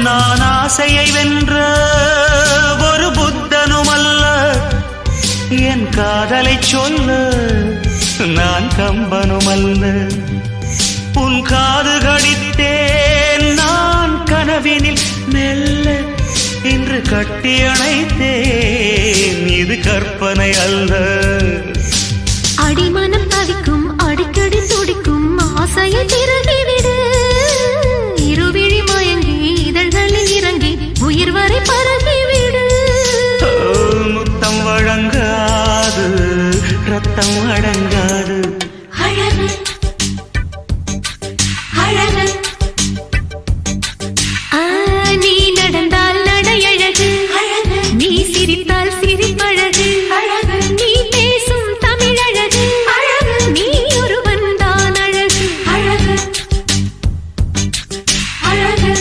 நான் ஆசையை வென்ற ஒரு புத்தனும் அல்ல, என் காதலை சொல்ல நான் கம்பனும் அல்ல. உன் காது கடித்தேன் நான் கனவினில் மெல்ல, இன்று கட்டி அணைத்தேன் இது கற்பனை அல்ல. அடிமை